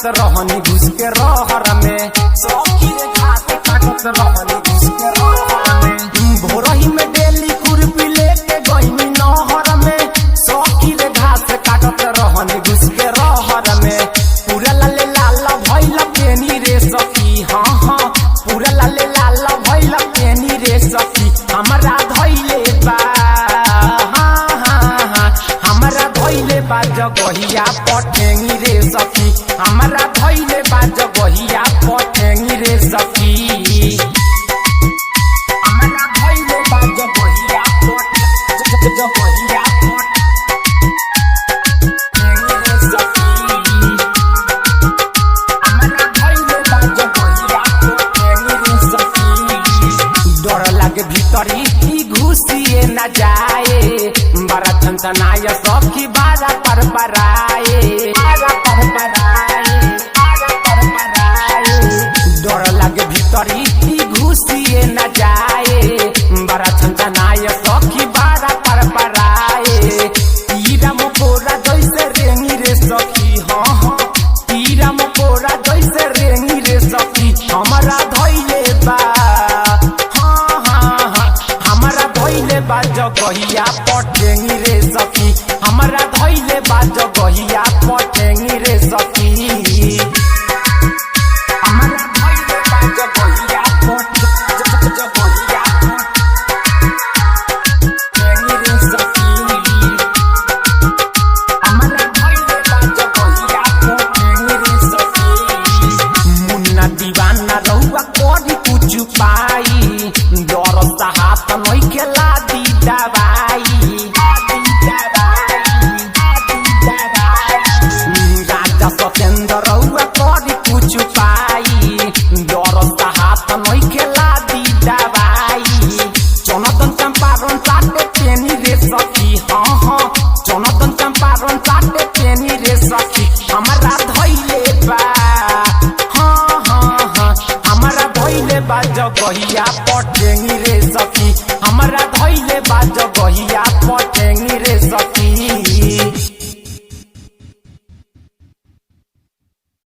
काटत रहनी घुस के रहर में, सखी रे घास काटत रहनी घुस के रहर में। भोरही में डेली खुरपी लेके गईनी नहर में, सखी रे घास काटत रहनी घुस के रहर में। पूरा लाले लाल भइल पेनी रे सखी, हाँ हाँ पूरा लाले लाल भइल पेनी रे सखी। हमरा धइले बा हमरा धइले बा जगहिया पटेंगी रे सखी, हमरा धइले बा जगहिया पटेंगी रे सखी। हमरा धइले बा जगहिया जगहिया पटेंगी रे सखी। हमरा धइले बा जगहिया पटेंगी रे सखी। डर लागे भीतरी की घुसिए न जाए, बड़ा छनछनाय सखी बारा पर पराए, डर लागे भीतरी की घुसिए न जाए, बड़ा छनछनाय सखी बारा पर पराए। तीरा मकोरा जैसे रेंगी रे सखी, हाँ हाँ तीरा मकोरा जैसे रेंगी रे सखी। हमरा धइले बा जगहिया पटेंगी रे सखी, हमरा धइले बा जगहिया पटेंगी रे सखी। हमरा धइले बा जगहिया जगहिया पटेंगी रे सखी। हमरा धइले बा जगहिया पटेंगी रे सखी। मुन्ना दीवाना रहुआ कोडी कुछ पाई, डर हाथ नइखे लादी दवाई। राजा सतेंद्र रहुआ करी कुछ पाई, डर हाथ नइखे लादी दवाई। चनदन चंपारण चाटे पेनी रे सखी, हाँ हाँ चनदन चंपारण चाटे पेनी रे सखी। हमरा धइले बा हाँ हाँ हाँ हमरा धइले बा जगहिया